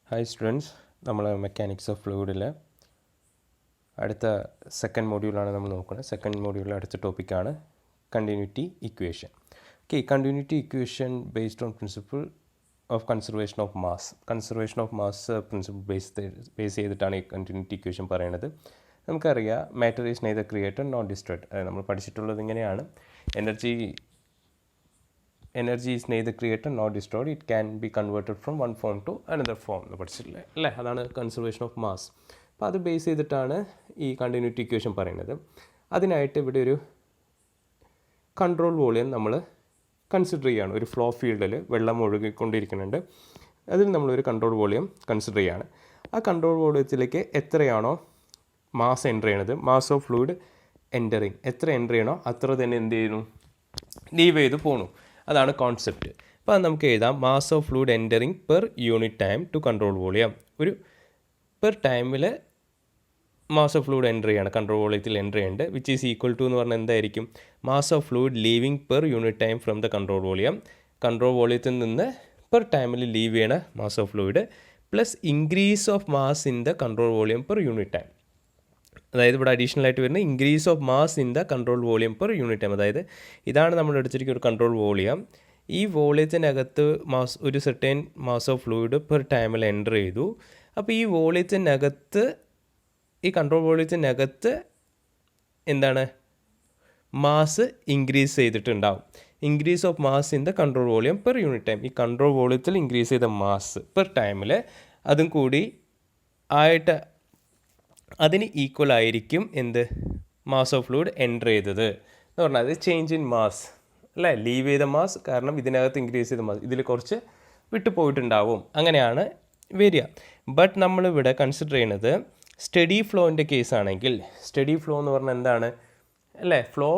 Hi students, നമ്മൾ mechanics of ഫ്ലൂയിഡിൽ അടുത്ത സെക്കൻഡ് മോഡ്യൂളാണ് നമ്മൾ നോക്കുന്നത്. സെക്കൻഡ് മോഡ്യൂളിൽ അടുത്ത ടോപ്പിക്കാണ് continuity equation. Okay, continuity equation based on principle of conservation of mass. Conservation of mass principle base ചെയ്തിട്ടാണ് ഈ കണ്ടിന്യൂറ്റി ഇക്വേഷൻ പറയുന്നത്. നമുക്കറിയാം matter is neither created not destroyed. അത് നമ്മൾ പഠിച്ചിട്ടുള്ളത് ഇങ്ങനെയാണ്. Energy is neither created nor destroyed. It can be converted from one form to another form എന്ന് പഠിച്ചിട്ടില്ലേ അല്ലേ? അതാണ് കൺസർവേഷൻ ഓഫ് മാസ്. അപ്പോൾ അത് ബേസ് ചെയ്തിട്ടാണ് ഈ കണ്ടിന്യൂറ്റി ഇക്വേഷൻ പറയുന്നത്. അതിനായിട്ട് ഇവിടെ ഒരു കൺട്രോൾ വോളിയം നമ്മൾ കൺസിഡർ ചെയ്യുകയാണ്. ഒരു ഫ്ലോ ഫീൽഡിൽ വെള്ളം ഒഴുകിക്കൊണ്ടിരിക്കുന്നുണ്ട്. അതിൽ നമ്മളൊരു കൺട്രോൾ വോളിയം കൺസിഡർ ചെയ്യുകയാണ്. ആ കൺട്രോൾ വോളിയത്തിലേക്ക് എത്രയാണോ മാസ് എൻ്റർ ചെയ്യണത്, മാസ് ഓഫ് ഫ്ലൂയിഡ് എൻ്ററിങ് എത്ര എൻ്റർ ചെയ്യണോ അത്ര തന്നെ എന്ത് ചെയ്യുന്നു, ലീവ് ചെയ്ത് പോകണു. അതാണ് കോൺസെപ്റ്റ്. അപ്പോൾ അത് നമുക്ക് എഴുതാം. Mass of fluid entering per unit time to control volume. ഒരു പെർ ടൈമിൽ മാസ് ഓഫ് ഫ്ലൂയിഡ് എൻ്റർ ചെയ്യാണ്, കൺട്രോൾ വോളിയത്തിൽ എൻ്റർ ചെയ്യുന്നുണ്ട്. വിച്ച് ഈസ് ഈക്വൽ ടു എന്ന് പറഞ്ഞാൽ എന്തായിരിക്കും? Mass of fluid leaving per unit time from the control volume. Control വോളിയത്തിൽ നിന്ന് പെർ ടൈമിൽ ലീവ് ചെയ്യണ mass of fluid plus increase of mass in the control volume per unit time. അതായത് ഇവിടെ additional ആയിട്ട് വരുന്ന increase of mass in the control volume per unit time. അതായത് ഇതാണ് നമ്മൾ എടുത്തിരിക്കുന്ന ഒരു കൺട്രോൾ വോളിയം. ഈ വോളിയത്തിനകത്ത് ഒരു certain mass of fluid per ടൈമിൽ എൻ്റർ ചെയ്തു. അപ്പോൾ ഈ വോളിയത്തിനകത്ത്, ഈ കൺട്രോൾ വോളിയത്തിനകത്ത് എന്താണ്, മാസ് ഇൻക്രീസ് ചെയ്തിട്ടുണ്ടാവും. Increase of mass in the control volume per unit time. ഈ കൺട്രോൾ വോളിയത്തിൽ ഇൻക്രീസ് ചെയ്ത മാസ് പെർ ടൈമിൽ അതും കൂടി ആയിട്ട് അതിന് ഈക്വൽ ആയിരിക്കും എന്ത്, മാസ് ഓഫ് ഫ്ലൂയിഡ് എൻ്റർ ചെയ്തത് എന്ന് പറഞ്ഞാൽ അത് ചേഞ്ച് ഇൻ മാസ് അല്ലേ? ലീവ് ചെയ്ത മാസ്, കാരണം ഇതിനകത്ത് ഇൻക്രീസ് ചെയ്ത മാസ് ഇതിൽ കുറച്ച് വിട്ടു പോയിട്ടുണ്ടാവും. അങ്ങനെയാണ് വരിക. ബട്ട് നമ്മളിവിടെ കൺസിഡർ ചെയ്യുന്നത് സ്റ്റഡി ഫ്ലോൻ്റെ കേസാണെങ്കിൽ, സ്റ്റഡി ഫ്ലോ എന്ന് പറഞ്ഞാൽ എന്താണ് അല്ലേ? Flow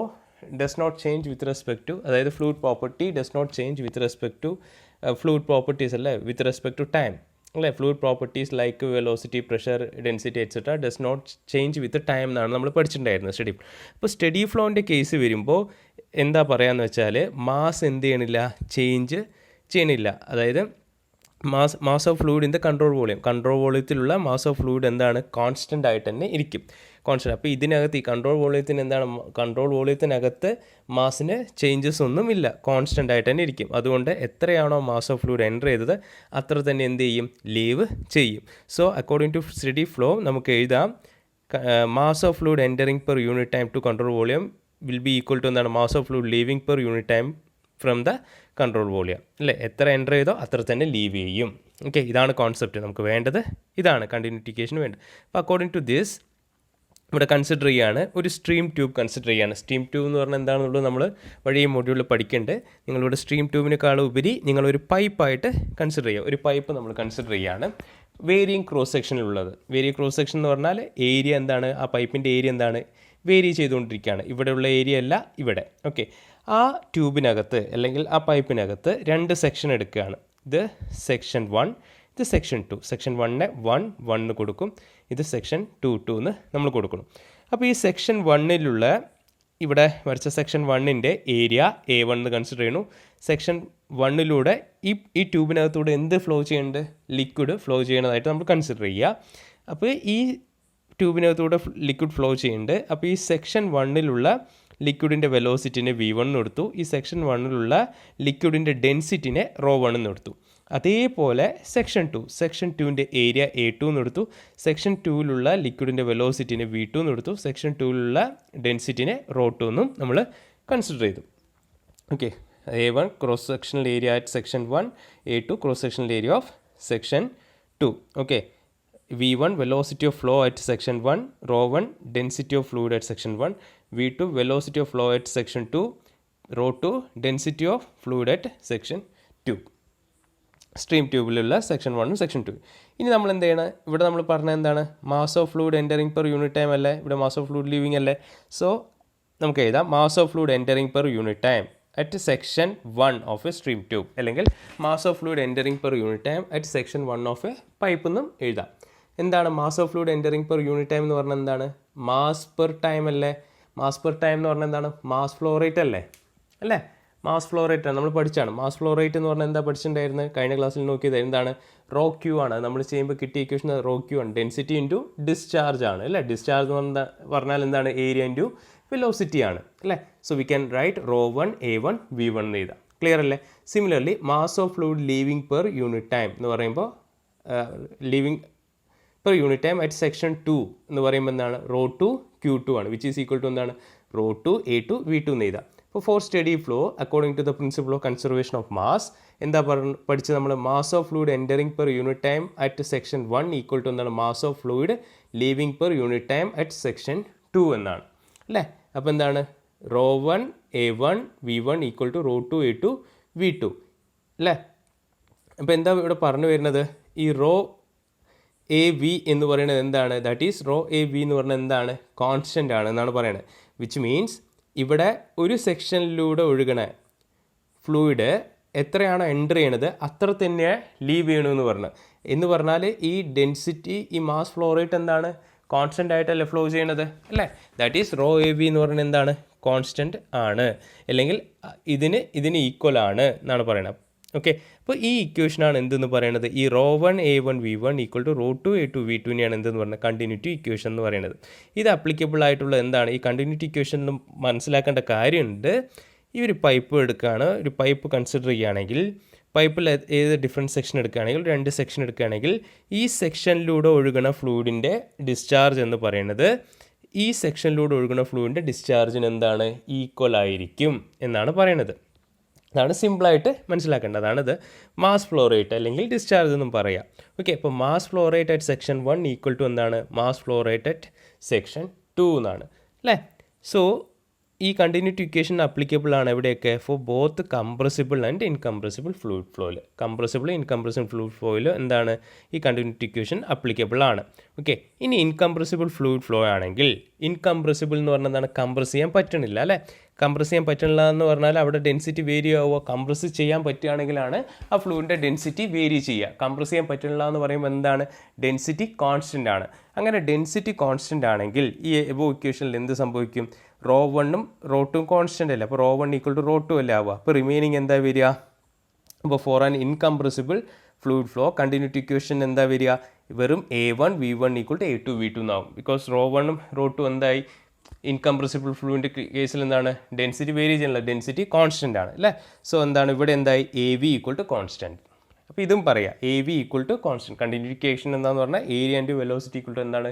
does not change with respect to, അതായത് fluid property does not change with respect to fluid properties അല്ലേ, വിത്ത് റെസ്പെക്ട് ടു ടൈം അല്ലേ? Fluid properties like velocity, pressure, density etcetera does not change with time എന്നാണ് നമ്മൾ പഠിച്ചിട്ടുണ്ടായിരുന്നത് steady flow. അപ്പോൾ steady ഫ്ലോൻ്റെ case വരുമ്പോൾ എന്താ പറയാന്ന് വെച്ചാൽ മാസ് എന്ത് ചെയ്യണില്ല, ചേഞ്ച് ചെയ്യണില്ല. അതായത് mass of fluid in the control വോളിയത്തിലുള്ള മാസ് ഓഫ് ഫ്ലൂയിഡ് എന്താണ്, കോൺസ്റ്റൻ്റ് ആയിട്ട് തന്നെ ഇരിക്കും. കോൺസ്റ്റൻ്റ്. അപ്പോൾ ഇതിനകത്ത് ഈ കൺട്രോൾ വോളിയത്തിന് എന്താണ്, കൺട്രോൾ വോളിയത്തിനകത്ത് മാസിന് ചേഞ്ചസ് ഒന്നും ഇല്ല, കോൺസ്റ്റൻ്റ് ആയിട്ട് തന്നെ ഇരിക്കും. അതുകൊണ്ട് എത്രയാണോ മാസ് ഓഫ് ഫ്ലൂയിഡ് എൻ്റർ ചെയ്തത് അത്ര തന്നെ എന്ത് ചെയ്യും, ലീവ് ചെയ്യും. So according to steady flow നമുക്ക് എഴുതാം, mass of fluid entering per unit time to control volume will be equal to എന്താണ്, mass of fluid leaving per unit time from the control volume അല്ലേ? എത്ര enter ചെയ്തോ അത്ര തന്നെ leave ചെയ്യും. Okay, ഇതാണ് കോൺസെപ്റ്റ് നമുക്ക് വേണ്ടത്. ഇതാണ് കണ്ടിന്യൂറ്റി ഇക്വേഷന് വേണ്ടത്. അപ്പോൾ അക്കോർഡിംഗ് ടു ദിസ് ഇവിടെ കൺസിഡർ ചെയ്യുകയാണ്, ഒരു സ്ട്രീം ട്യൂബ് കൺസിഡർ ചെയ്യുകയാണ്. സ്ട്രീം ട്യൂബ് എന്ന് പറഞ്ഞാൽ എന്താണെന്നുള്ളത് നമ്മൾ വഴി മൊഡ്യൂളിൽ പഠിക്കേണ്ടത്. നിങ്ങളിവിടെ സ്ട്രീം ട്യൂബിനേക്കാളും ഉപരി നിങ്ങളൊരു പൈപ്പായിട്ട് കൺസിഡർ ചെയ്യുക. ഒരു പൈപ്പ് നമ്മൾ കൺസിഡർ ചെയ്യുകയാണ്, വേരിയിങ് ക്രോസ് സെക്ഷനിലുള്ളത്. വേരിയിങ് ക്രോസ് സെക്ഷൻ എന്ന് പറഞ്ഞാൽ ഏരിയ എന്താണ്, ആ പൈപ്പിൻ്റെ ഏരിയ എന്താണ്, വേരി ചെയ്തുകൊണ്ടിരിക്കുകയാണ്. ഇവിടെയുള്ള ഏരിയ അല്ല ഇവിടെ. ഓക്കെ, ആ ട്യൂബിനകത്ത് അല്ലെങ്കിൽ ആ പൈപ്പിനകത്ത് രണ്ട് സെക്ഷൻ എടുക്കുകയാണ്. ഇത് സെക്ഷൻ 1, ഇത് സെക്ഷൻ 2. സെക്ഷൻ 1നെ 1 എന്ന് കൊടുക്കും, ഇത് സെക്ഷൻ 2 എന്ന് നമ്മൾ കൊടുക്കണം. അപ്പോൾ ഈ സെക്ഷൻ 1ലുള്ള ഇവിടെ വരച്ച സെക്ഷൻ 1ൻ്റെ ഏരിയ A1 എന്ന് കൺസിഡർ ചെയ്യുന്നു. സെക്ഷൻ 1ലൂടെ ഈ ട്യൂബിനകത്തൂടെ എന്ത് ഫ്ലോ ചെയ്യുന്നുണ്ട്, ലിക്വിഡ് ഫ്ലോ ചെയ്യണതായിട്ട് നമ്മൾ കൺസിഡർ ചെയ്യുക. അപ്പോൾ ഈ ട്യൂബിനകത്തൂടെ ലിക്വിഡ് ഫ്ലോ ചെയ്യുന്നുണ്ട്. അപ്പോൾ ഈ സെക്ഷൻ 1ലുള്ള ലിക്വിഡിൻ്റെ വെലോസിറ്റിനെ V1 എന്ന് എടുത്തു. ഈ സെക്ഷൻ 1ലുള്ള ലിക്വിഡിൻ്റെ ഡെൻസിറ്റിനെ ρ1 എന്ന് എടുത്തു. അതേപോലെ സെക്ഷൻ 2ൻ്റെ ഏരിയ A2 എന്ന് എടുത്തു. സെക്ഷൻ 2ലുള്ള ലിക്വിഡിൻ്റെ വെലോസിറ്റിനെ V2 എന്ന് എടുത്തു. സെക്ഷൻ 2ലുള്ള ഡെൻസിറ്റിനെ ρ2 എന്നും നമ്മൾ കൺസിഡർ ചെയ്തു. Okay, A1 cross sectional area at section 1, A2 cross sectional area of section 2. Okay, V1 velocity of flow at section 1, ρ1 density of fluid at section 1, V2 velocity of flow at section 2, ρ2 density of fluid at section 2. Stream ട്യൂബിലുള്ള section 1ഉം section 2. ഇനി നമ്മൾ എന്ത് ചെയ്യണം, ഇവിടെ നമ്മൾ പറഞ്ഞത് എന്താണ്, mass of fluid entering per unit time അല്ലേ, ഇവിടെ മാസ് ഓഫ് ഫ്ലൂയിഡ് ലീവിങ് അല്ലേ. സോ നമുക്ക് എഴുതാം mass of fluid entering per unit time at section 1 of a stream tube, അല്ലെങ്കിൽ mass of fluid entering per unit time at section 1 of a pipe എന്നും എഴുതാം. എന്താണ് mass of fluid entering per unit time എന്ന് പറഞ്ഞാൽ എന്താണ്, mass per time അല്ലേ. Mass per time എന്ന് പറഞ്ഞാൽ എന്താണ്, മാസ് ഫ്ലോ റേറ്റ് അല്ലേ. മാസ് ഫ്ലോ റേറ്റ് ആണ് നമ്മൾ പഠിച്ചാണ്. മാസ് ഫ്ലോ റേറ്റ് എന്ന് പറഞ്ഞാൽ എന്താ പഠിച്ചിട്ടുണ്ടായിരുന്നത്? കഴിഞ്ഞ ക്ലാസ്സിൽ നോക്കിയത് എന്താണ്? റോ ക്യൂ ആണ്. നമ്മൾ ചെയ്യുമ്പോൾ കിട്ടിയ ഇക്വേഷൻ റോ ക്യൂ ആണ്. ഡെൻസിറ്റി ഇൻറ്റു ഡിസ്ചാർജ് ആണ് അല്ലേ. ഡിസ്ചാർജ് എന്ന് പറഞ്ഞാൽ എന്താണ്? ഏരിയ ഇൻറ്റു വെലോസിറ്റി ആണ് അല്ലേ. So we can right ρ1 A1 V1 എന്ന് എഴുതാം. ക്ലിയർ അല്ലേ? Similarly mass of fluid leaving per unit time എന്ന് പറയുമ്പോൾ leaving per unit time at section 2 എന്ന് പറയുമ്പോൾ എന്താണ്? ρ2 Q2 ആണ്, വിച്ച് ഈസ് ഈക്വൽ ടു എന്താണ്? ρ2 A2 V2 എന്ന് എഴുതാം. ഇപ്പോൾ for steady flow according to the principle of conservation of mass എന്താ പഠിച്ചത് നമ്മൾ? Mass of fluid entering per unit time at section 1 equal to എന്താണ്? Mass of fluid leaving per unit time at section 2 എന്നാണ് അല്ലേ. അപ്പോൾ എന്താണ്? ρ1 A1 V1 equal to ρ2 A2 V2 അല്ലേ. അപ്പോൾ എന്താ ഇവിടെ പറഞ്ഞു വരുന്നത്? ഈ റോ എ വി എന്ന് പറയുന്നത് എന്താണ്? That is rho A V എന്ന് പറയുന്നത് എന്താണ്? കോൺസ്റ്റൻ്റ് ആണ് എന്നാണ് പറയുന്നത്. വിച്ച് മീൻസ് ഇവിടെ ഒരു സെക്ഷനിലൂടെ ഒഴുകണ ഫ്ലൂയിഡ് എത്രയാണോ എൻ്റർ ചെയ്യണത് അത്ര തന്നെ ലീവ് ചെയ്യണമെന്ന് പറഞ്ഞു. എന്ന് പറഞ്ഞാൽ ഈ ഡെൻസിറ്റി, ഈ മാസ് ഫ്ലോ റേറ്റ് എന്താണ്? കോൺസ്റ്റൻ്റ് ആയിട്ടല്ലേ ഫ്ലോ ചെയ്യണത് അല്ലേ. That is rho A V എന്ന് പറയുന്നത് എന്താണ്? കോൺസ്റ്റൻ്റ് ആണ്, അല്ലെങ്കിൽ ഇതിന് ഈക്വൽ ആണ് എന്നാണ് പറയുന്നത്. ഓക്കെ, അപ്പോൾ ഈ ഇക്വേഷനാണ് എന്തെന്ന് പറയുന്നത്? ഈ ρ1 A1 V1 equal to ρ2 A2 V2നെയാണ് എന്തെന്ന് പറയുന്നത്? കണ്ടിന്യൂറ്റി ഇക്വേഷൻ എന്ന് പറയുന്നത്. ഇത് അപ്ലിക്കബിൾ ആയിട്ടുള്ള എന്താണ്? ഈ കണ്ടിന്യൂറ്റി ഇക്വേഷനിൽ മനസ്സിലാക്കേണ്ട കാര്യമുണ്ട്. ഈ ഒരു പൈപ്പ് എടുക്കുകയാണ്, ഒരു പൈപ്പ് കൺസിഡർ ചെയ്യുകയാണെങ്കിൽ, പൈപ്പിൽ ഏത് ഡിഫറെൻറ്റ് സെക്ഷൻ എടുക്കുകയാണെങ്കിൽ, 2 സെക്ഷൻ എടുക്കുകയാണെങ്കിൽ, ഈ സെക്ഷനിലൂടെ ഒഴുകുന്ന ഫ്ലൂയിഡിൻ്റെ ഡിസ്ചാർജ് എന്ന് പറയുന്നത് ഈ സെക്ഷനിലൂടെ ഒഴുകുന്ന ഫ്ലൂയിഡിൻ്റെ ഡിസ്ചാർജിന് എന്താണ്? ഈക്വൽ ആയിരിക്കും എന്നാണ് പറയുന്നത്. അതാണ് സിമ്പിളായിട്ട് മനസ്സിലാക്കേണ്ടത്. ഇത് മാസ് ഫ്ലോ റേറ്റ് അല്ലെങ്കിൽ ഡിസ്ചാർജ് എന്നും പറയാം. ഓക്കെ, അപ്പോൾ mass flow rate at section 1 equal to എന്താണ്? Mass flow rate at section 2 എന്നാണ് അല്ലേ. സോ ഈ കണ്ടിന്യൂറ്റി ഇക്വേഷൻ അപ്ലിക്കബിൾ ആണ് എവിടെയൊക്കെ? For both compressible and incompressible fluid ഫ്ലോയിൽ. കംപ്രസിബിൾ ഇൻകംപ്രസിബിൾ ഫ്ലൂയിഡ് ഫ്ലോയിൽ എന്താണ്? ഈ കണ്ടിന്യൂറ്റി ഇക്വേഷൻ അപ്ലിക്കബിൾ ആണ്. ഓക്കെ, ഇനി ഇൻകംപ്രസിബിൾ ഫ്ലൂയിഡ് ഫ്ലോ ആണെങ്കിൽ, ഇൻകംപ്രസിബിൾ എന്ന് പറഞ്ഞാൽ എന്താണ്? കംപ്രസ് ചെയ്യാൻ പറ്റണില്ല അല്ലേ. കംപ്രസ് ചെയ്യാൻ പറ്റണില്ല എന്ന് പറഞ്ഞാൽ അവിടെ ഡെൻസിറ്റി വേരി ആവുക. കംപ്രസ് ചെയ്യാൻ പറ്റുകയാണെങ്കിലാണ് ആ ഫ്ലൂയിഡിൻ്റെ ഡെൻസിറ്റി വേരി ചെയ്യുക. കംപ്രസ് ചെയ്യാൻ പറ്റണില്ല എന്ന് പറയുമ്പോൾ എന്താണ്? ഡെൻസിറ്റി കോൺസ്റ്റൻ്റ് ആണ്. അങ്ങനെ ഡെൻസിറ്റി കോൺസ്റ്റൻ്റ് ആണെങ്കിൽ ഈ എബോ ഇക്വേഷനിൽ എന്ത് സംഭവിക്കും? ρ1ഉം ρ2ഉം കോൺസ്റ്റൻ്റ് അല്ലേ. അപ്പോൾ ρ1 ഈക്വൽ ടു ρ2 അല്ലേ ആവുക. അപ്പോൾ റിമൈനിങ് എന്താ വരിക? അപ്പോൾ for an incompressible fluid flow continuity equation എന്താ വരിക? വെറും A1 V1 equal to A2 V2 എന്നാവും. ബിക്കോസ് ρ1ഉം ρ2 എന്തായി? ഇൻകംപ്രസിബിൾ ഫ്ലൂയിഡിൻ്റെ കേസിൽ എന്താണ്? ഡെൻസിറ്റി വേരി ചെയ്യണില്ല, ഡെൻസിറ്റി കോൺസ്റ്റൻ്റ് ആണ് അല്ലേ. സോ എന്താണ് ഇവിടെ എന്തായി? AV equal to constant. അപ്പോൾ ഇതും പറയാം, AV equal to constant. Continuity equation എന്താണെന്ന് പറഞ്ഞാൽ area and velocity equal to എന്താണ്?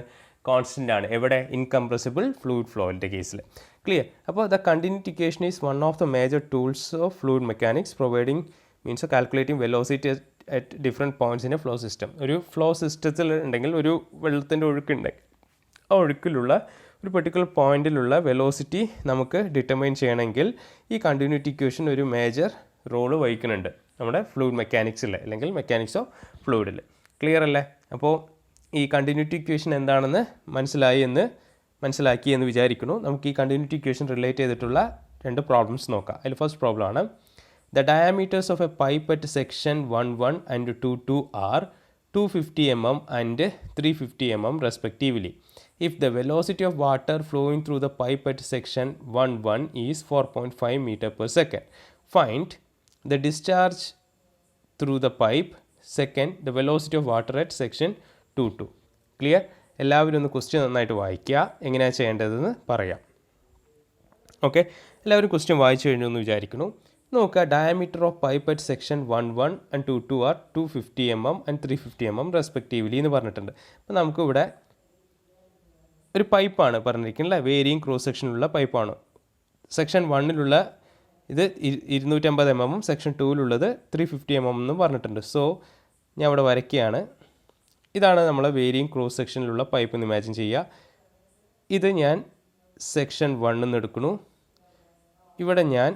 കോൺസ്റ്റൻ്റ് ആണ്. എവിടെ? ഇൻകംപ്രസിബിൾ ഫ്ലൂയിഡ് ഫ്ലോയിൻ്റെ കേസിൽ. ക്ലിയർ? അപ്പോൾ the continuity equation is one of the major tools of fluid mechanics providing means of calculating velocity at different points in a flow system. ഒരു flow സിസ്റ്റത്തിൽ ഉണ്ടെങ്കിൽ, ഒരു വെള്ളത്തിൻ്റെ ഒഴുക്കുണ്ടെങ്കിൽ ആ ഒഴുക്കിലുള്ള ഒരു പെർട്ടിക്കുലർ പോയിന്റിലുള്ള വെലോസിറ്റി നമുക്ക് ഡിറ്റർമൈൻ ചെയ്യണമെങ്കിൽ ഈ കണ്ടിന്യൂറ്റി ഇക്വേഷൻ ഒരു മേജർ റോള് വഹിക്കുന്നുണ്ട് നമ്മുടെ ഫ്ലൂയിഡ് മെക്കാനിക്സിൽ, അല്ലെങ്കിൽ മെക്കാനിക്സ് ഓഫ് ഫ്ലൂയിഡിൽ. ക്ലിയർ അല്ലേ? അപ്പോൾ ഈ കണ്ടിന്യൂറ്റി ഇക്വേഷൻ എന്താണെന്ന് മനസ്സിലാക്കി എന്ന് വിചാരിക്കുന്നു. നമുക്ക് ഈ കണ്ടിന്യൂറ്റി ഇക്വേഷൻ റിലേറ്റ് ചെയ്തിട്ടുള്ള 2 പ്രോബ്ലംസ് നോക്കാം. അതിൽ ഫസ്റ്റ് പ്രോബ്ലം ആണ്: the diameters of a pipe at section 1 and 2 are 250 mm and 350 mm respectively. If the velocity of water flowing through the pipe at section 1 is 4.5 meter per second, find the discharge through the pipe. Second, the velocity of water at section 2. Clear? എല്ലാവരും ഒന്ന് question നന്നായിട്ട് വായിക്കുക, എങ്ങനെയാണ് ചെയ്യേണ്ടതെന്ന് പറയാം. Okay, എല്ലാവരും question വായിച്ചു കഴിഞ്ഞു എന്ന് വിചാരിക്കുന്നു. നോക്കുക, diameter of pipe at section 1 and 2 are 250 mm and 350 mm respectively എന്ന് പറഞ്ഞിട്ടുണ്ട്. അപ്പോൾ നമുക്കിവിടെ ഒരു പൈപ്പാണ് പറഞ്ഞിരിക്കുന്നത്, വേരിയിങ് ക്രോസ് സെക്ഷനിലുള്ള പൈപ്പാണ്. സെക്ഷൻ 1 ഇത് 250 mm, സെക്ഷൻ 2 350 mm എന്നും പറഞ്ഞിട്ടുണ്ട്. സോ ഞാൻ ഇവിടെ വരയ്ക്കുകയാണ്. ഇതാണ് നമ്മളെ വേരിയിങ് ക്രോസ് സെക്ഷനിലുള്ള പൈപ്പ് എന്ന് ഇമാജിൻ ചെയ്യുക. ഇത് ഞാൻ സെക്ഷൻ 1 എടുക്കുന്നു, ഇവിടെ ഞാൻ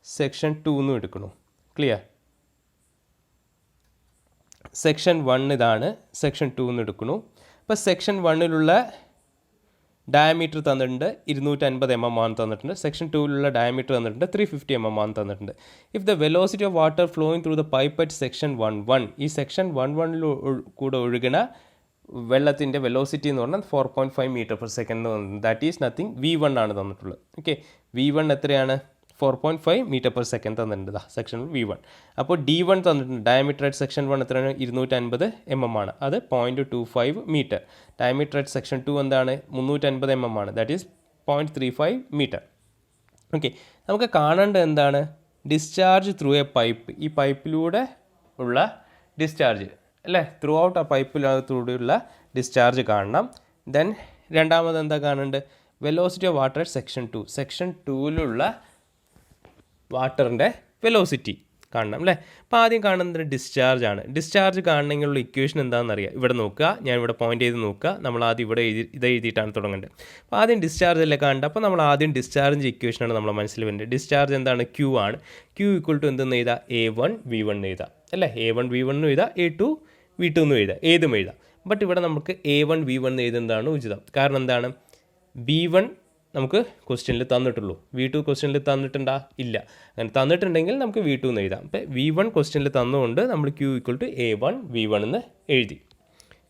സെക്ഷൻ 2 എടുക്കുന്നു. ക്ലിയർ? സെക്ഷൻ 1 ഇതാണ്, സെക്ഷൻ 2 എടുക്കുന്നു. ഇപ്പോൾ സെക്ഷൻ 1 ഡയമീറ്റർ തന്നിട്ടുണ്ട് 250 mm ആണ് തന്നിട്ടുണ്ട്. സെക്ഷൻ 2 ഡയമീറ്റർ തന്നിട്ടുണ്ട് 350 mm ആണ് തന്നിട്ടുണ്ട്. If the velocity of water flowing through the pipe at section 1 ഈ സെക്ഷൻ 1 കൂടെ ഒഴുകുന്ന വെള്ളത്തിൻ്റെ വെലോസിറ്റി എന്ന് പറഞ്ഞാൽ 4.5 meter per second എന്ന് പറഞ്ഞത്. ദാറ്റ് ഈസ് നത്തിങ് V1 ആണ് തന്നിട്ടുള്ളത്. ഓക്കെ, V1 എത്രയാണ്? 4.5 മീറ്റർ പെർ സെക്കൻഡ് തന്നിട്ടുണ്ട് സെക്ഷൻ V1. അപ്പോൾ D1 തന്നിട്ടുണ്ട്. ഡയമീറ്റർ അറ്റ് സെക്ഷൻ 1 എത്രയാണ്? 250 mm ആണ്. അത് 0.25 മീറ്റർ. ഡയമീറ്റർ അറ്റ് സെക്ഷൻ 2 എന്താണ്? 350 mm ആണ്. That is 0.35 metre. ഓക്കെ, നമുക്ക് കാണേണ്ടത് എന്താണ്? Discharge through A pipe. ഈ പൈപ്പിലൂടെ ഉള്ള ഡിസ്ചാർജ് അല്ലേ, ത്രൂ ഔട്ട് ആ പൈപ്പിലൂടെയുള്ള ഡിസ്ചാർജ് കാണണം. ദെൻ രണ്ടാമത് എന്താ കാണേണ്ടത്? Velocity of water section 2. Section 2ലുള്ള വാട്ടറിൻ്റെ വെലോസിറ്റി കാണണം അല്ലേ. അപ്പോൾ ആദ്യം കാണുന്നത് ഡിസ്ചാർജ് ആണ്. ഡിസ്ചാർജ് കാണണമെങ്കിലുള്ള ഇക്വേഷൻ എന്താണെന്ന് അറിയാം. ഇവിടെ നോക്കുക, ഞാൻ ഇവിടെ പോയിന്റ് ചെയ്ത് നോക്കുക. നമ്മൾ ആദ്യം ഇവിടെ ഇത് എഴുതിയിട്ടാണ് തുടങ്ങേണ്ടത്. അപ്പോൾ ആദ്യം ഡിസ്ചാർജ് അല്ലേ കാണേണ്ടത്. അപ്പോൾ നമ്മൾ ആദ്യം ഡിസ്ചാർജ് ഇക്വേഷനാണ് നമ്മുടെ മനസ്സിൽ വരുന്നത്. ഡിസ്ചാർജ് എന്താണ്? Q ആണ്. Q ഈക്വൽ ടു എന്തെന്ന് എഴുതാം? A1 V1 എഴുതാം അല്ലേ. A1 V1 എഴുതാം, A2 V2 എന്ന് എഴുതാം, ഏതും എഴുതാം. ബട്ട് ഇവിടെ നമുക്ക് A1 V1 എഴുതുന്നതാണ് ഉചിതം. കാരണം എന്താണ്? B1 നമുക്ക് ക്വസ്റ്റ്യനിൽ തന്നിട്ടുള്ളൂ. V2 ക്വസ്റ്റ്യനിൽ തന്നിട്ടുണ്ടാ? ഇല്ല. അങ്ങനെ തന്നിട്ടുണ്ടെങ്കിൽ നമുക്ക് V2 എന്ന് എഴുതാം. അപ്പോൾ V1 ക്വസ്റ്റ്യനിൽ തന്നുകൊണ്ട് നമ്മൾ Q equal to A1 V1 എന്ന് എഴുതി.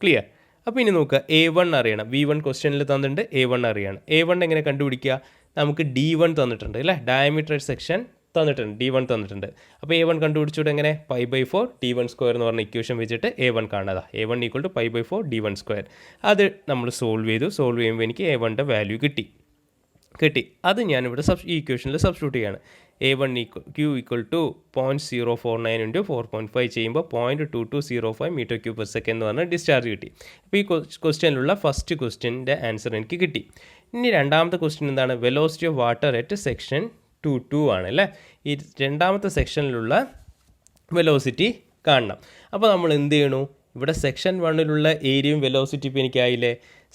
ക്ലിയർ? അപ്പോൾ ഇനി നോക്കുക, A1 അറിയണം. V1 ക്വസ്റ്റ്യനിൽ തന്നിട്ടുണ്ട്, A1 അറിയണം. A1 എങ്ങനെ കണ്ടുപിടിക്കുക? നമുക്ക് D1 തന്നിട്ടുണ്ട് അല്ലേ, ഡയമീറ്റർ സെക്ഷൻ തന്നിട്ടുണ്ട്, D1 തന്നിട്ടുണ്ട്. അപ്പോൾ A1 കണ്ടുപിടിച്ചിട്ട് എങ്ങനെ? π/4 D1 സ്ക്വയർ എന്ന് പറഞ്ഞ ഇക്വേഷൻ വെച്ചിട്ട് A1 കാണാതാ. A1 equal to π/4 D1 square. അത് നമ്മൾ സോൾവ് ചെയ്തു. സോൾവ് ചെയ്യുമ്പോൾ എനിക്ക് A1ൻ്റെ വാല്യൂ കിട്ടി. അത് ഞാനിവിടെ ഈ ഇക്വേഷനിൽ സബ്സ്റ്റിറ്റ്യൂട്ട് ചെയ്യാണ്. A1 Q equal to 0.049 into 4.5 ചെയ്യുമ്പോൾ 0.2205 മീറ്റർ ക്യൂബ് പെർ സെക്കൻഡ് എന്ന് പറഞ്ഞാൽ ഡിസ്ചാർജ് കിട്ടി. അപ്പോൾ ഈ ക്വസ്റ്റ്യനിലുള്ള ഫസ്റ്റ് ക്വസ്റ്റ്യൻ്റെ ആൻസർ എനിക്ക് കിട്ടി. ഇനി രണ്ടാമത്തെ ക്വസ്റ്റ്യൻ എന്താണ്? Velocity of water at section 2 ആണ് അല്ലേ. ഈ രണ്ടാമത്തെ സെക്ഷനിലുള്ള വെലോസിറ്റി കാണണം. അപ്പോൾ നമ്മൾ എന്ത് ചെയ്യണു? ഇവിടെ സെക്ഷൻ 1ലുള്ള ഏരിയയും വെലോസിറ്റി ഇപ്പോൾ എനിക്കായില്ലേ.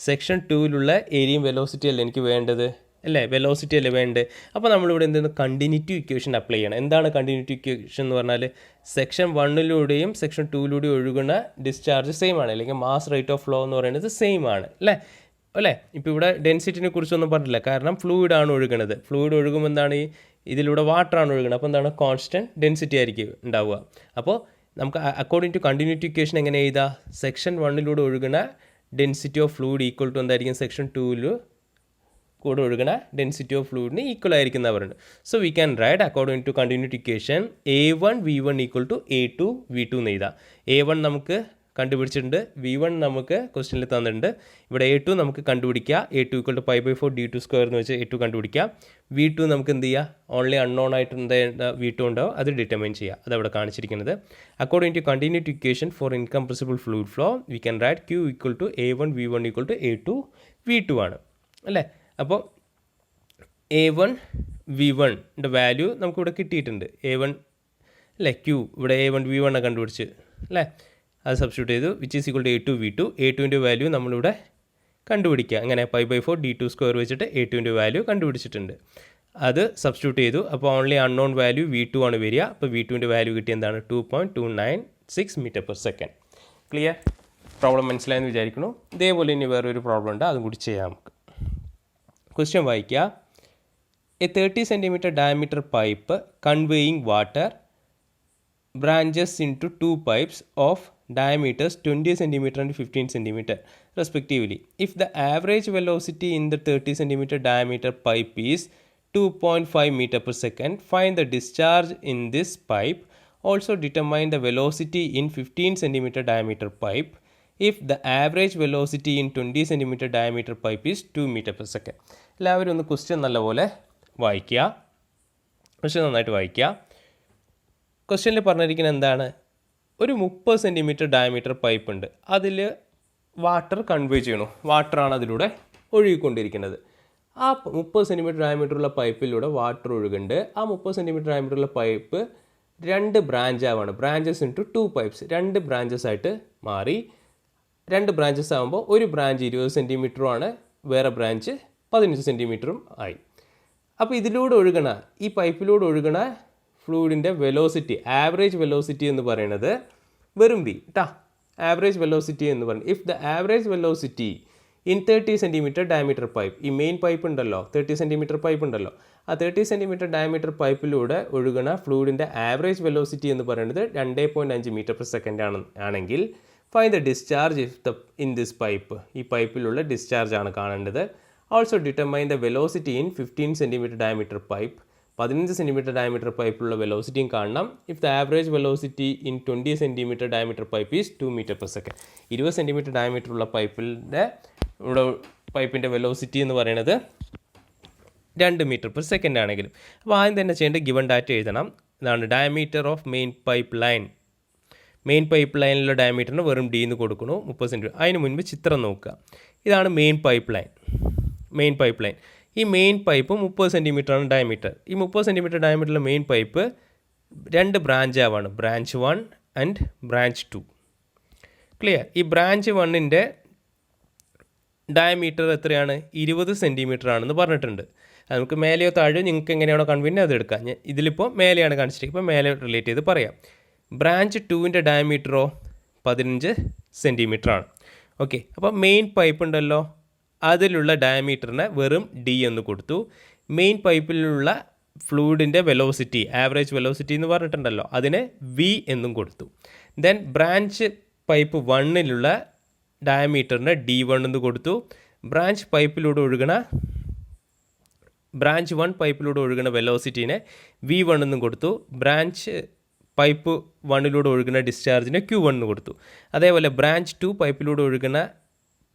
സെക്ഷൻ 2ലുള്ള ഏരിയയും വെലോസിറ്റി അല്ലേ എനിക്ക് വേണ്ടത് അല്ലേ, വെലോസിറ്റി അല്ലേ വേണ്ടത്. അപ്പോൾ നമ്മളിവിടെ എന്തെന്ന് കണ്ടിന്യൂറ്റി ഇക്വേഷൻ അപ്ലൈ ചെയ്യണം. എന്താണ് കണ്ടിന്യൂറ്റി ഇക്വേഷൻ എന്ന് പറഞ്ഞാൽ? സെക്ഷൻ 1ലൂടെയും സെക്ഷൻ 2ലൂടെയും ഒഴുകുന്ന ഡിസ്ചാർജ് സെയിം ആണ്, അല്ലെങ്കിൽ മാസ് റേറ്റ് ഓഫ് ഫ്ലോ എന്ന് പറയുന്നത് സെയിം ആണ് അല്ലേ. ഇപ്പോൾ ഇവിടെ ഡെൻസിറ്റിനെ കുറിച്ചൊന്നും പറഞ്ഞില്ല, കാരണം ഫ്ലൂയിഡാണ് ഒഴുകുന്നത്. ഫ്ലൂയിഡ് ഒഴുകുമ്പോൾ എന്താണ്? ഇതിലൂടെ വാട്ടറാണ് ഒഴുകുന്നത്. അപ്പോൾ എന്താണ്? കോൺസ്റ്റൻറ്റ് ഡെൻസിറ്റി ആയിരിക്കും ഉണ്ടാവുക. അപ്പോൾ നമുക്ക് അക്കോർഡിംഗ് ടു കണ്ടിന്യൂറ്റി ഇക്വേഷൻ എങ്ങനെ എഴുതാം? സെക്ഷൻ 1ലൂടെ ഒഴുകുന്ന density of fluid equal to എന്തായിരിക്കും? സെക്ഷൻ 2ൽ കൂടെ ഒഴുകുന്ന ഡെൻസിറ്റി ഓഫ് ഫ്ലൂയിഡിന് ഈക്വൽ ആയിരിക്കും എന്ന് പറയുന്നത്. So we can write according to continuity equation A1 V1 equal to A2 V2 എന്ന് എഴുതാം. A1 നമുക്ക് കണ്ടുപിടിച്ചിട്ടുണ്ട്, V1 നമുക്ക് ക്വസ്റ്റ്യനിൽ തന്നിട്ടുണ്ട്. ഇവിടെ A2 നമുക്ക് കണ്ടുപിടിക്കുക. A2 equal to π/4 D2 square എന്ന് വെച്ച് A2 കണ്ടുപിടിക്കുക. V2 നമുക്ക് എന്ത് ചെയ്യുക? ഓൺലി അൺനോൺ ആയിട്ട് എന്താ V2 ഉണ്ടാവും, അത് ഡിറ്റർമൈൻ ചെയ്യുക. അതവിടെ കാണിച്ചിരിക്കുന്നത്. According to continuity equation for incompressible fluid flow we can write Q equal to A1 V1 equal to A2 V2 ആണ് അല്ലേ. അപ്പോൾ A1 V1ൻ്റെ വാല്യൂ നമുക്കിവിടെ കിട്ടിയിട്ടുണ്ട്. A1 അല്ലേ, Q ഇവിടെ A1 V1 കണ്ടുപിടിച്ച് അല്ലേ, അത് സബ്സ്റ്റിറ്റ്യൂട്ട് ചെയ്തു. Which is equal to A2 V2. A2ൻ്റെ വാല്യൂ നമ്മളിവിടെ കണ്ടുപിടിക്കുക. അങ്ങനെ π/4 D2 സ്ക്വയർ വെച്ചിട്ട് A2ൻ്റെ വാല്യൂ കണ്ടുപിടിച്ചിട്ടുണ്ട്. അത് സബ്സ്റ്റിറ്റ്യൂട്ട് ചെയ്തു. അപ്പോൾ ഓൺലി അൺനോൺ വാല്യൂ V2 ആണ് വരിക. അപ്പോൾ V2ൻ്റെ വാല്യൂ കിട്ടിയ എന്താണ്? 2.296 metre per second. Clear? Problem മനസ്സിലായെന്ന് വിചാരിക്കുന്നു. ഇതേപോലെ ഇനി വേറൊരു പ്രോബ്ലം ഉണ്ട്, അതും കൂടി ചെയ്യാം നമുക്ക്. ക്വസ്റ്റ്യൻ വായിക്കുക. A 30 cm diameter pipe conveying water branches into two pipes of diameters 20 cm and 15 cm respectively. If the average velocity in the 30 cm diameter pipe is 2.5 meter per second, find the discharge in this pipe. Also determine the velocity in 15 cm diameter pipe if the average velocity in 20 cm diameter pipe is 2 meter per second. എല്ലാവരും ഒന്ന് question നല്ലപോലെ വായിക്കുക. Question നന്നായിട്ട് വായിക്കുക. ക്വസ്റ്റ്യനിൽ പറഞ്ഞിരിക്കുന്നത് എന്താണ്? ഒരു 30 സെൻറ്റിമീറ്റർ ഡയമീറ്റർ പൈപ്പ് ഉണ്ട്, അതിൽ വാട്ടർ കൺവേ ചെയ്യണു. വാട്ടറാണ് അതിലൂടെ ഒഴുകിക്കൊണ്ടിരിക്കുന്നത്. ആ 30 സെൻറ്റിമീറ്റർ ഡയമീറ്ററുള്ള പൈപ്പിലൂടെ വാട്ടർ ഒഴുകുന്നുണ്ട്. ആ 30 സെൻറ്റിമീറ്റർ ഡയമീറ്ററുള്ള പൈപ്പ് 2 ബ്രാഞ്ച് ആവാണ്. ബ്രാഞ്ചസ് ഇൻറ്റു 2 പൈപ്പ്സ്, 2 ബ്രാഞ്ചസ് ആയിട്ട് മാറി. 2 ബ്രാഞ്ചസ് ആകുമ്പോൾ ഒരു ബ്രാഞ്ച് 20 സെൻറ്റിമീറ്ററുമാണ്, വേറെ ബ്രാഞ്ച് 15 സെൻറ്റിമീറ്ററും ആയി. അപ്പോൾ ഇതിലൂടെ ഒഴുകണ, ഈ പൈപ്പിലൂടെ ഒഴുകണ ഫ്ലൂയിഡിൻ്റെ വെലോസിറ്റി, ആവറേജ് വെലോസിറ്റി എന്ന് പറയുന്നത് വെറും V കേട്ടോ. ആവറേജ് വെലോസിറ്റി എന്ന് പറയുന്നത്, if the average velocity in 30 centimetre diameter pipe, ഈ മെയിൻ പൈപ്പ് ഉണ്ടല്ലോ, 30 സെൻറ്റിമീറ്റർ പൈപ്പ് ഉണ്ടല്ലോ, ആ 30 സെൻറ്റിമീറ്റർ ഡയമീറ്റർ പൈപ്പിലൂടെ ഒഴുകണ ഫ്ലൂയിഡിൻ്റെ ആവറേജ് വെലോസിറ്റി എന്ന് പറയുന്നത് 2.5 മീറ്റർ പെർ സെക്കൻഡ് ആണെങ്കിൽ find the discharge in this pipe, ഈ പൈപ്പിലുള്ള ഡിസ്ചാർജ് ആണ് കാണേണ്ടത്. Also determine the velocity in 15 centimetre diameter pipe, 15 centimetre diameter പൈപ്പിലുള്ള വെലോസിറ്റിയും കാണണം. If the average velocity in 20 centimetre diameter pipe is 2 metre per second. 20 centimetre ഡയമീറ്ററുള്ള പൈപ്പിൻ്റെ velocity എന്ന് പറയുന്നത് 2 മീറ്റർ പെർ സെക്കൻഡ് ആണെങ്കിലും. അപ്പോൾ ആദ്യം തന്നെ ചെയ്യേണ്ടത് ഗിവൺ ഡാറ്റ എഴുതണം. ഇതാണ് diameter of main pipe line. Main pipe ലൈനിലുള്ള ഡയമീറ്ററിന് വെറും ഡി എന്ന് കൊടുക്കണു 30 സെൻറ്റിമീറ്റർ. അതിന് മുൻപ് ചിത്രം നോക്കുക. ഇതാണ് മെയിൻ പൈപ്പ് ലൈൻ. ഈ മെയിൻ പൈപ്പ് 30 സെൻറ്റിമീറ്ററാണ് ഡയമീറ്റർ. ഈ 30 സെൻറ്റിമീറ്റർ ഡയമീറ്ററിലെ മെയിൻ പൈപ്പ് 2 ബ്രാഞ്ച് ആവാണ്, ബ്രാഞ്ച് 1 ആൻഡ് ബ്രാഞ്ച് 2. ക്ലിയർ? ഈ ബ്രാഞ്ച് 1ൻ്റെ ഡയമീറ്റർ എത്രയാണ്? 20 സെൻറ്റിമീറ്റർ ആണെന്ന് പറഞ്ഞിട്ടുണ്ട്. നമുക്ക് മേലെയോ താഴെയോ നിങ്ങൾക്ക് എങ്ങനെയാണോ കൺവീനിയൻ്റ് അത് എടുക്കാം. ഇതിലിപ്പോൾ മേലെയാണ് കാണിച്ചിരിക്കുന്നത്, ഇപ്പോൾ മേലെ റിലേറ്റ് ചെയ്ത് പറയാം. ബ്രാഞ്ച് 2ൻ്റെ ഡയമീറ്ററോ 15 സെൻറ്റിമീറ്റർ ആണ്. ഓക്കെ, അപ്പോൾ മെയിൻ പൈപ്പ് ഉണ്ടല്ലോ, അതിലുള്ള ഡയമീറ്ററിനെ വെറും ഡി എന്ന് കൊടുത്തു. മെയിൻ പൈപ്പിലുള്ള ഫ്ലൂയിഡിൻ്റെ വെലോസിറ്റി, ആവറേജ് വെലോസിറ്റി എന്ന് പറഞ്ഞിട്ടുണ്ടല്ലോ, അതിനെ വി എന്നും കൊടുത്തു. ദെൻ ബ്രാഞ്ച് പൈപ്പ് 1ലുള്ള ഡയമീറ്ററിനെ D1 എന്ന് കൊടുത്തു. ബ്രാഞ്ച് 1 പൈപ്പിലൂടെ ഒഴുകുന്ന വെലോസിറ്റീനെ V1 എന്നും കൊടുത്തു. ബ്രാഞ്ച് പൈപ്പ് 1ലൂടെ ഒഴുകുന്ന ഡിസ്ചാർജിനെ Q1 എന്ന് കൊടുത്തു. അതേപോലെ ബ്രാഞ്ച് 2 പൈപ്പിലൂടെ ഒഴുകുന്ന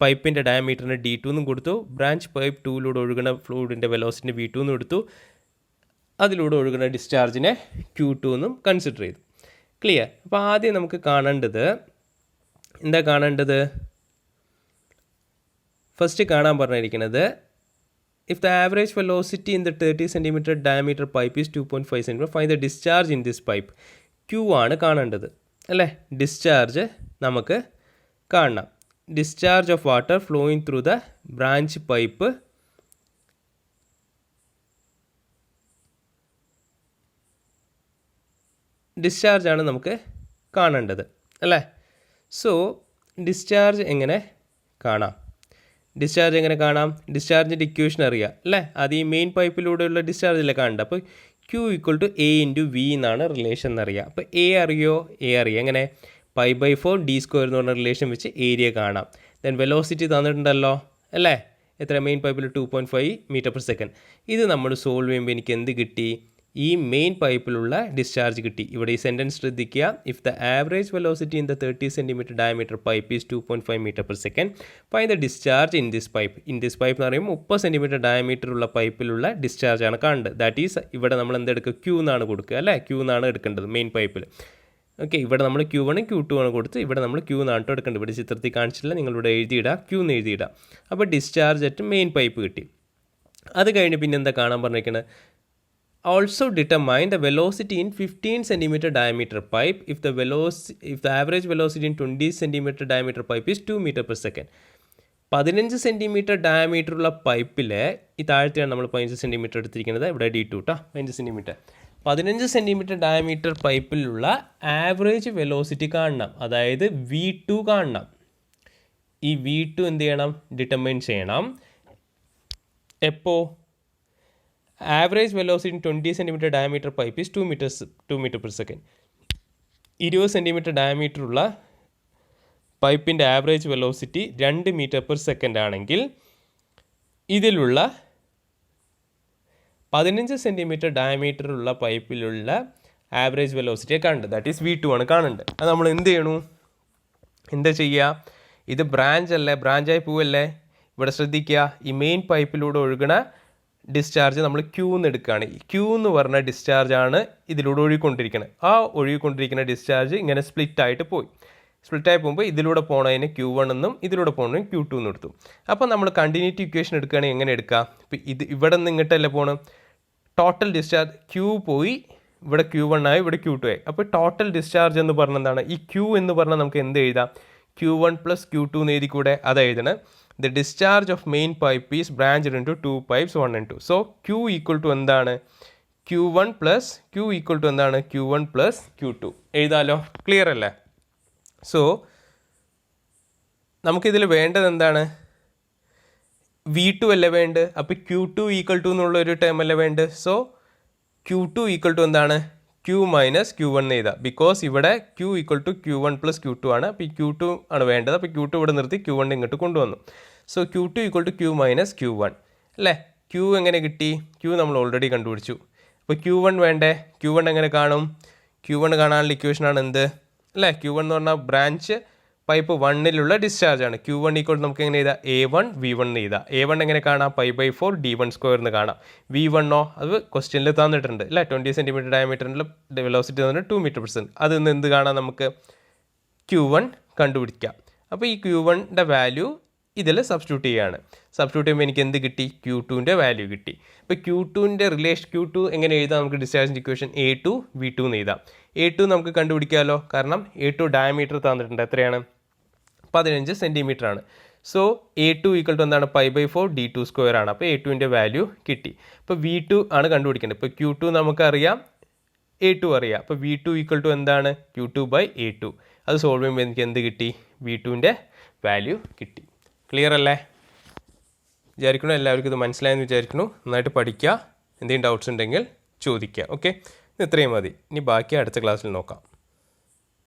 പൈപ്പിൻ്റെ ഡയമീറ്ററിന് D2 എന്നും കൊടുത്തു. ബ്രാഞ്ച് പൈപ്പ് 2ലൂടെ ഒഴുകുന്ന ഫ്ലൂയിഡിൻ്റെ വെലോസിറ്റിനെ V2 എന്നും എടുത്തു. അതിലൂടെ ഒഴുകുന്ന ഡിസ്ചാർജിനെ Q2 എന്നും കൺസിഡർ ചെയ്തു. ക്ലിയർ? അപ്പോൾ ആദ്യം നമുക്ക് കാണേണ്ടത് ഫസ്റ്റ് കാണാൻ പറഞ്ഞിരിക്കുന്നത്, if the average velocity in the 30 cm diameter pipe is 2.5 cm, find the discharge in this pipe. Q ആണ് കാണേണ്ടത് അല്ലേ? ഡിസ്ചാർജ് നമുക്ക് കാണണം. Discharge of water flowing through the branch pipe ഡിസ്ചാർജാണ് നമുക്ക് കാണേണ്ടത് അല്ലേ? സോ ഡിസ്ചാർജ് എങ്ങനെ കാണാം? ഡിസ്ചാർജിൻ്റെ ഇക്വേഷൻ അറിയാം അല്ലേ? അത് ഈ മെയിൻ പൈപ്പിലൂടെയുള്ള ഡിസ്ചാർജല്ലേ കാണേണ്ടത്. അപ്പോൾ Q = A × V എന്നാണ് റിലേഷൻ എന്നറിയാം. അപ്പോൾ A അറിയാം. എങ്ങനെ? π/4 d² എന്ന് പറഞ്ഞ റിലേഷൻ വെച്ച് ഏരിയ കാണാം. ദെൻ വെലോസിറ്റി തന്നിട്ടുണ്ടല്ലോ അല്ലേ? എത്ര? മെയിൻ പൈപ്പിൽ 2.5 മീറ്റർ പെർ സെക്കൻഡ്. ഇത് നമ്മൾ സോൾവ് ചെയ്യുമ്പോൾ എനിക്ക് എന്ത് കിട്ടി? ഈ മെയിൻ പൈപ്പിലുള്ള ഡിസ്ചാർജ് കിട്ടി. ഇവിടെ ഈ സെൻറ്റൻസ് ശ്രദ്ധിക്കുക. If the average velocity in the 30 centimetre diameter pipe is 2.5 metre per second, find the discharge in this pipe. എന്ന് പറയുമ്പോൾ 30 സെൻറ്റിമീറ്റർ ഡയമീറ്റർ ഉള്ള പൈപ്പിലുള്ള ഡിസ്ചാർജാണ് കാണേണ്ടത്. ദാറ്റ് ഈസ് ഇവിടെ നമ്മൾ എന്തെടുക്കുക? Q എന്നാണ് കൊടുക്കുക അല്ലേ? Q എന്നാണ് എടുക്കേണ്ടത് മെയിൻ പൈപ്പിൽ. ഓക്കെ, ഇവിടെ നമ്മൾ Q1 Q2 ആണ് കൊടുത്ത്, ഇവിടെ നമ്മൾ Q എന്നാണ് എടുക്കേണ്ടത്. ഇവിടെ ചിത്രത്തിൽ കാണിച്ചിട്ടില്ല, നിങ്ങളിവിടെ എഴുതിയിടുക, Q എന്ന് എഴുതിയിടുക. അപ്പോൾ ഡിസ്ചാർജ് അറ്റ് മെയിൻ പൈപ്പ് കിട്ടി. അത് കഴിഞ്ഞ് പിന്നെ എന്താ കാണാൻ പറഞ്ഞിരിക്കുന്നത്? Also determine the velocity in 15 cm diameter pipe if the average velocity in 20 cm diameter pipe is 2 meter per second. 15 centimetre ഡയമീറ്ററുള്ള പൈപ്പിൽ ഈ താഴത്തെയാണ് നമ്മൾ 15 സെൻറ്റിമീറ്റർ എടുത്തിരിക്കുന്നത്. ഇവിടെ D2 കേട്ടോ, 15 സെൻറ്റിമീറ്റർ. 15 സെൻറ്റിമീറ്റർ ഡയമീറ്റർ പൈപ്പിലുള്ള ആവറേജ് വെലോസിറ്റി കാണണം, അതായത് V2 കാണണം. ഈ V2 എന്ത് ചെയ്യണം? ഡിറ്റർമൈൻ ചെയ്യണം. എപ്പോൾ? Average velocity in 20 centimetre diameter pipe is 2 metre per second. 20 centimetre ഡയമീറ്ററുള്ള പൈപ്പിൻ്റെ average velocity 2 metre per second ആണെങ്കിൽ ഇതിലുള്ള 15 സെൻറ്റിമീറ്റർ ഡയമീറ്ററുള്ള പൈപ്പിലുള്ള ആവറേജ് വെലോസിറ്റിയെ കാണേണ്ടത്. ദാറ്റ് ഈസ് V2 ആണ് കാണേണ്ടത്. അത് നമ്മൾ എന്ത് ചെയ്യണു? എന്താ ചെയ്യുക? ഇത് ബ്രാഞ്ചായി പോവല്ലേ? ഇവിടെ ശ്രദ്ധിക്കുക, ഈ മെയിൻ പൈപ്പിലൂടെ ഒഴുകണ ഡിസ്ചാർജ് നമ്മൾ Q എന്ന് എടുക്കുകയാണ്. Q എന്ന് പറഞ്ഞ ഡിസ്ചാർജാണ് ഇതിലൂടെ ഒഴുകിക്കൊണ്ടിരിക്കുന്നത്. ആ ഒഴുകിക്കൊണ്ടിരിക്കുന്ന ഡിസ്ചാർജ് ഇങ്ങനെ സ്പ്ലിറ്റായി പോകുമ്പോൾ ഇതിലൂടെ പോണതിന് Q1 എന്നും ഇതിലൂടെ പോണതിന് Q2 എന്നും എടുത്തു. അപ്പോൾ നമ്മൾ കണ്ടിന്യൂറ്റി ഇക്വേഷൻ എടുക്കുകയാണെങ്കിൽ എങ്ങനെ എടുക്കാം? ഇപ്പോൾ ഇവിടെ നിന്ന് ഇങ്ങോട്ടല്ലേ പോകണം? ടോട്ടൽ ഡിസ്ചാർജ് Q പോയി, ഇവിടെ Q1 ആയി, ഇവിടെ Q2 ആയി. അപ്പോൾ ടോട്ടൽ ഡിസ്ചാർജ് എന്ന് പറഞ്ഞാൽ എന്താണ്? ഈ Q എന്ന് പറഞ്ഞാൽ നമുക്ക് എന്ത് എഴുതാം? Q1 + Q2 എന്ന് എഴുതിക്കൂടെ? അത് എഴുതണം. The discharge of main pipe is branched into 2 pipes 1 and 2. So Q = എന്താണ്? Q1 + Q2 എഴുതാലോ. ക്ലിയർ അല്ലേ? സോ നമുക്കിതിൽ വേണ്ടത് എന്താണ്? V2 അല്ലേ വേണ്ടത്? അപ്പോൾ Q2 = എന്നുള്ളൊരു ടേം അല്ലേ വേണ്ടത്? സോ Q2 = എന്താണ്? Q - Q1 എന്ന് എഴുതാം. ബിക്കോസ് ഇവിടെ Q = Q1 + Q2 ആണ്. അപ്പോൾ ഈ Q2 ആണ് വേണ്ടത്. അപ്പോൾ Q2 ഇവിടെ നിർത്തി Q1 ഇങ്ങോട്ട് കൊണ്ടുവന്നു. സോ Q2 = Q - Q1 അല്ലേ? Q എങ്ങനെ കിട്ടി? Q നമ്മൾ ഓൾറെഡി കണ്ടുപിടിച്ചു. ഇപ്പോൾ Q1 വേണ്ടേ, Q1 എങ്ങനെ കാണും? Q1 കാണാനുള്ള ഇക്വേഷനാണ് എന്ത് അല്ലേ? Q1 എന്ന് പറഞ്ഞാൽ ബ്രാഞ്ച് പൈപ്പ് 1ലുള്ള ഡിസ്ചാർജ് ആണ്. Q1 ഈക്വൽ നമുക്ക് എങ്ങനെ എഴുതാം? A1 V1 എന്ന് എഴുതാം. A1 എങ്ങനെ കാണാം? π/4 D1² എന്ന് കാണാം. V1 അത് ക്വസ്റ്റ്യനിൽ തന്നിട്ടുണ്ട് അല്ലേ? 20 സെൻറ്റിമീറ്റർ ഡയമീറ്ററിൽ വെലോസിറ്റി തന്നിട്ട് 2 മീറ്റർ/s. അതിൽ നിന്ന് എന്ത് കാണാം? നമുക്ക് Q1 കണ്ടുപിടിക്കാം. അപ്പോൾ ഈ Q1ൻ്റെ വാല്യൂ ഇതിൽ സബ്സ്റ്റിറ്റ്യൂട്ട് ചെയ്യുകയാണ്. സബ്സ്റ്റിറ്റ്യൂട്ട് ചെയ്യുമ്പോൾ എനിക്ക് എന്ത് കിട്ടി? Q2ൻ്റെ വാല്യൂ കിട്ടി. ഇപ്പോൾ Q2ൻ്റെ Q2 എങ്ങനെ എഴുതാം? നമുക്ക് ഡിസ്ചാർജിൻ്റെ ഇക്വേഷൻ A2 V2 എന്ന് എഴുതാം. A2 നമുക്ക് കണ്ടുപിടിക്കാമല്ലോ, കാരണം A2 ഡയമീറ്റർ തന്നിട്ടുണ്ട്. എത്രയാണ്? 15 സെൻറ്റിമീറ്റർ ആണ്. സോ A2 ഈക്വൽ ടു എന്താണ്? π/4 D2² ആണ്. അപ്പോൾ A2ൻ്റെ വാല്യൂ കിട്ടി. ഇപ്പോൾ V2 ആണ് കണ്ടുപിടിക്കേണ്ടത്. ഇപ്പോൾ Q2 നമുക്കറിയാം, A2 അറിയാം. അപ്പോൾ V2 ഈക്വൽ ടു എന്താണ്? Q2/A2. അത് സോൾവ് ചെയ്യുമ്പോൾ എനിക്ക് എന്ത് കിട്ടി? V2ൻ്റെ വാല്യൂ കിട്ടി. ക്ലിയർ അല്ലേ? വിചാരിക്കണം എല്ലാവർക്കും ഇത് മനസ്സിലായെന്ന് വിചാരിക്കുന്നു. നന്നായിട്ട് പഠിക്കുക. എന്തെങ്കിലും ഡൗട്ട്സ് ഉണ്ടെങ്കിൽ ചോദിക്കുക. ഓക്കെ, ഇത്രയും മതി. ഇനി ബാക്കി അടുത്ത ക്ലാസ്സിൽ നോക്കാം.